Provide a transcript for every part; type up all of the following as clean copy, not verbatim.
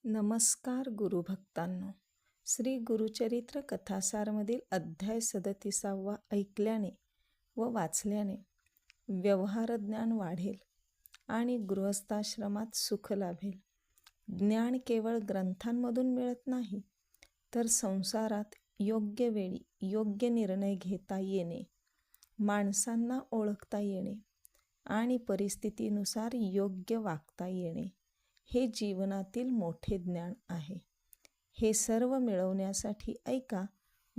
नमस्कार गुरुभक्तांनो. श्री गुरुचरित्र कथासारमधील अध्याय 37 ऐकल्याने व वाचल्याने व्यवहार ज्ञान वाढेल आणि गृहस्थाश्रमात सुख लाभेल. ज्ञान केवळ ग्रंथांमधून मिळत नाही, तर संसारात योग्य वेळी योग्य निर्णय घेता येणे, माणसांना ओळखता येणे आणि परिस्थितीनुसार योग्य वागता येणे हे जीवनातील मोठे ज्ञान आहे. हे सर्व मिळवण्यासाठी ऐका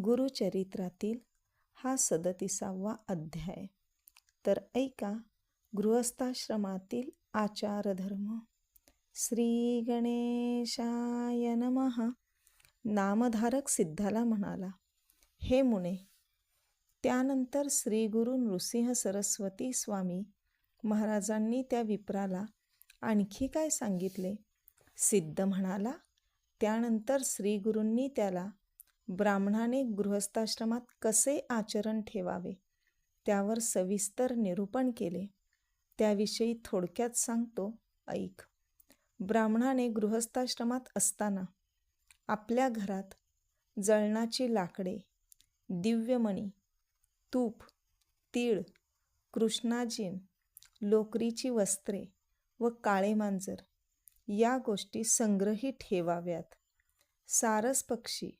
गुरुचरित्रातील हा 37वा अध्याय. तर ऐका गृहस्थाश्रमातील आचारधर्म. श्री गणेशाय नमः. नामधारक सिद्धाला म्हणाला, हे मुने. त्यानंतर श्री गुरु नृसिंह सरस्वती स्वामी महाराजांनी त्या विप्राला आणखी काय सांगितले? सिद्ध म्हणाला, त्यानंतर श्री गुरूंनी त्याला ब्राह्मणाने गृहस्थाश्रमात कसे आचरण ठेवावे त्यावर सविस्तर निरूपण केले. त्याविषयी थोडक्यात सांगतो, ऐक. ब्राह्मणाने गृहस्थाश्रमात असताना आपल्या घरात जळणाची लाकडे, दिव्यमणी, तूप, तीळ, कृष्णाजीन, लोकरीची वस्त्रे व काळे मांजर या गोष्टी संग्रही ठेवाव्यात. सारस पक्षी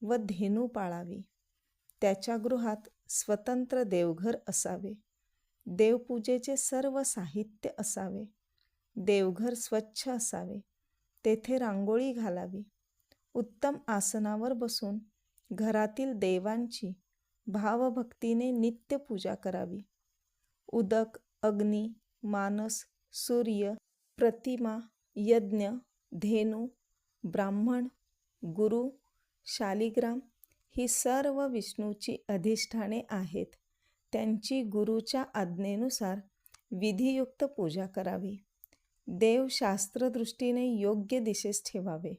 व धेनू पाळावी. त्याच्या गृहात स्वतंत्र देवघर असावे. देवपूजेचे सर्व साहित्य असावे. देवघर स्वच्छ असावे. तेथे रांगोळी घालावी. उत्तम आसनावर बसून घरातील देवांची भावभक्तीने नित्य पूजा करावी. उदक, अग्नी, मानस, सूर्य, प्रतिमा, यज्ञ, धेनू, ब्राह्मण, गुरु, शालिग्राम ही सर्व विष्णूची अधिष्ठाने आहेत. त्यांची गुरुच्या आज्ञेनुसार विधियुक्त पूजा करावी. देव शास्त्रदृष्टीने योग्य दिशेस ठेवावे.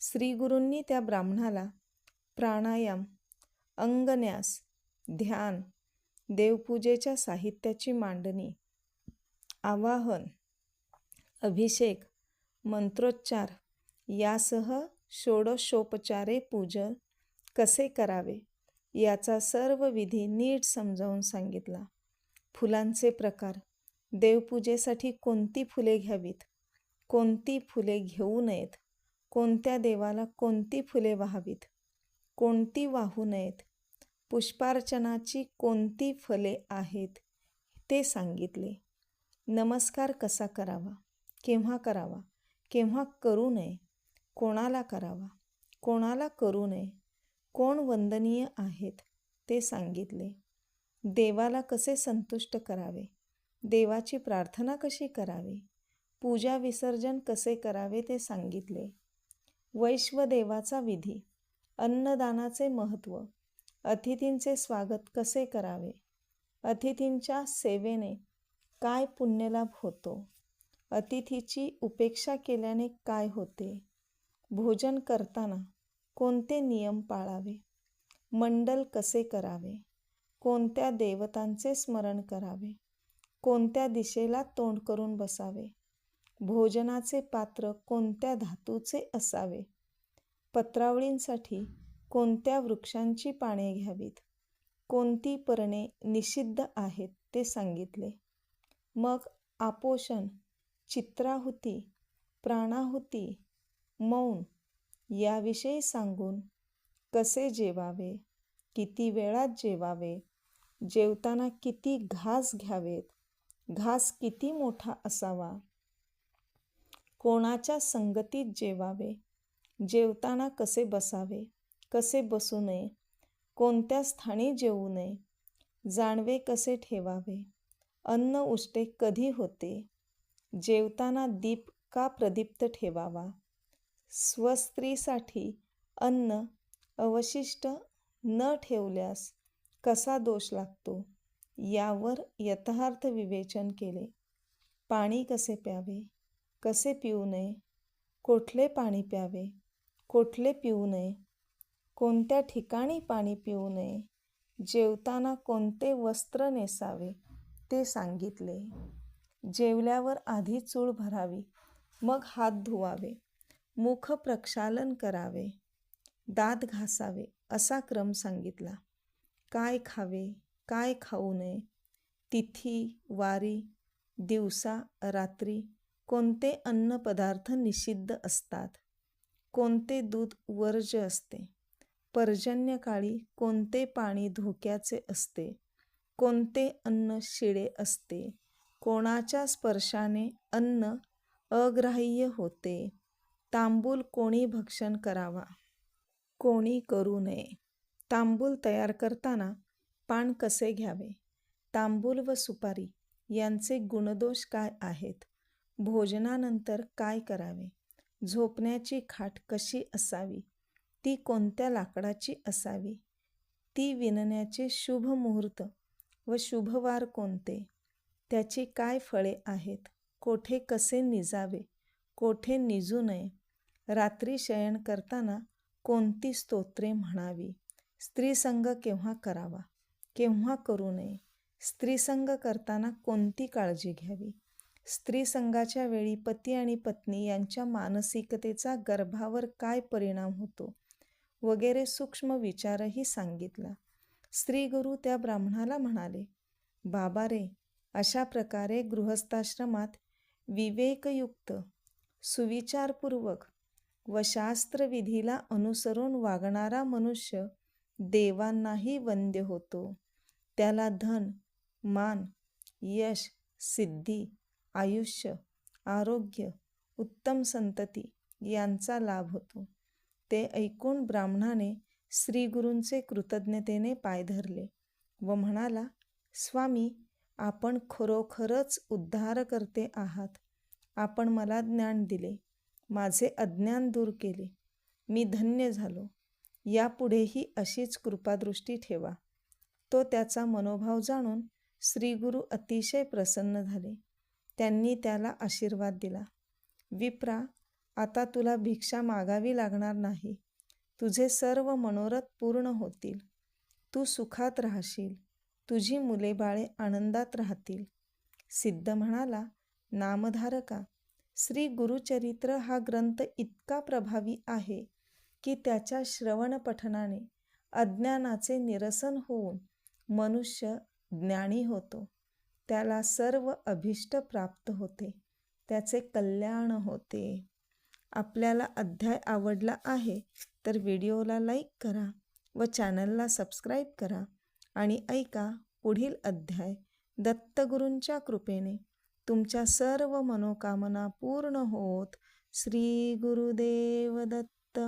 श्री गुरूंनी त्या ब्राह्मणाला प्राणायाम, अंगन्यास, ध्यान, देवपूजेच्या साहित्याची मांडणी, आवाहन, अभिषेक, मंत्रोच्चार यासह षोडशोपचारे पूजन कसे करावे याचा सर्व विधी नीट समजावून सांगितला. फुलांचे प्रकार, देवपूजेसाठी कोणती फुले घ्यावीत, कोणती फुले घेऊ नयेत, कोणत्या देवाला कोणती फुले वाहावीत, कोणती वाहू नयेत, पुष्पार्चनाची कोणती फले आहेत ते सांगितले. नमस्कार कसा करावा, केव्हा करावा, केव्हा करू नये, कोणाला करावा, कोणाला करू नये, कोण वंदनीय आहेत ते सांगितले. देवाला कसे संतुष्ट करावे, देवाची प्रार्थना कशी करावी, पूजा विसर्जन कसे करावे ते सांगितले. वैश्वदेवाचा विधी, अन्नदानाचे महत्त्व, अतिथींचे स्वागत कसे करावे, अतिथींच्या सेवेने काय पुण्यलाभ होतो, अतिथीची उपेक्षा केल्याने काय होते, भोजन करताना कोणते नियम पाळावे, मंडल कसे करावे, कोणत्या देवतांचे स्मरण करावे, कोणत्या दिशेला तोंड करून बसावे, भोजनाचे पात्र कोणत्या धातूचे असावे, पत्रावळींसाठी कोणत्या वृक्षांची पाने घ्यावीत, कोणती पर्णे निषिद्ध आहेत ते सांगितले. मग आपोषण, चित्राहुती, प्राणाहुती, मौन याविषयी सांगून कसे जेवावे, किती वेळात जेवावे, जेवताना किती घास घ्यावेत, घास किती मोठा असावा, कोणाच्या संगतीत जेवावे, जेवताना कसे बसावे, कसे बसू नये, कोणत्या स्थानी जेवू नये, जानवे कसे ठेवावे, अन्न उष्टे कधी होते, जेवताना दीप का प्रदीप्त ठेवावा, स्वस्त्रीसाठी अन्न अवशिष्ट न ठेवल्यास कसा दोष लागतो यावर यथार्थ विवेचन केले. पाणी कसे प्यावे, कसे पिऊ नये, कोठले पाणी प्यावे, कोठले पिऊ नये, कोणत्या ठिकाणी पाणी पिऊ नये, जेवताना कोणते वस्त्र नेसावे ते सांगितले. जेवल्यावर आधी चूळ भरावी, मग हात धुवावे, मुख प्रक्षालन करावे, दात घासावे असा क्रम सांगितला. काय खावे, काय खाऊ नये, तिथी, वारी, दिवसा, रात्री कोणते अन्नपदार्थ निषिद्ध असतात, कोणते दूध वर्ज्य असते, पर्जन्यकाळी कोणते पाणी धोक्याचे असते, कोणते अन्न शिळे असते, कोणाच्या स्पर्शाने अन्न अग्राह्य होते, तांबूल कोणी भक्षण करावा, कोणी करू नये, तांबूल तयार करताना पान कसे घ्यावे, तांबूल व सुपारी यांचे गुणदोष काय आहेत, भोजनानंतर काय करावे, झोपण्याची खाट कशी असावी, ती कोणत्या लाकडाची असावी, ती विणण्याचे शुभ मुहूर्त व शुभवार कोणते, त्याची काय फळे आहेत, कोठे कसे निजावे, कोठे निजू नये, रात्री शयन करताना कोणती स्तोत्रे म्हणावी, स्त्रीसंग केव्हा करावा, केव्हा करू नये, स्त्रीसंग करताना कोणती काळजी घ्यावी, स्त्रीसंगाच्या वेळी पती आणि पत्नी यांच्या मानसिकतेचा गर्भावर काय परिणाम होतो वगैरे सूक्ष्म विचारही सांगितला. स्त्रीगुरु त्या ब्राह्मणाला म्हणाले, बाबा रे, अशा प्रकारे गृहस्थाश्रमात विवेकयुक्त, सुविचारपूर्वक व शास्त्रविधीला अनुसरून वागणारा मनुष्य देवांनाही वंद्य होतो. त्याला धन, मान, यश, सिद्धी, आयुष्य, आरोग्य, उत्तम संतती यांचा लाभ होतो. ते ऐकून ब्राह्मणाने श्रीगुरूंचे कृतज्ञतेने पाय धरले व म्हणाला, स्वामी, आपण खरोखरच उद्धारकर्ते आहात. आपण मला ज्ञान दिले, माझे अज्ञान दूर केले, मी धन्य झालो. यापुढेही अशीच कृपादृष्टी ठेवा. तो त्याचा मनोभाव जाणून श्रीगुरू अतिशय प्रसन्न झाले. त्यांनी त्याला आशीर्वाद दिला. विप्रा, आता तुला भिक्षा मागावी लागणार नाही. तुझे सर्व मनोरथ पूर्ण होतील. तू सुखात राहशील. तुझी मुले बाळे आनंदात राहतील. सिद्ध म्हणाला, नामधारका, श्री गुरुचरित्र हा ग्रंथ इतका प्रभावी आहे की त्याच्या श्रवण पठनाने अज्ञानाचे निरसन होऊन मनुष्य ज्ञानी होतो. त्याला सर्व अभिष्ट प्राप्त होते. त्याचे कल्याण होते. आपल्याला अध्याय आवडला आहे तर व्हिडिओला लाईक करा व चॅनलला सबस्क्राईब करा आणि ऐका पुढील अध्याय. दत्तगुरूंच्या कृपेने तुमच्या सर्व मनोकामना पूर्ण होत. श्री गुरुदेव दत्त.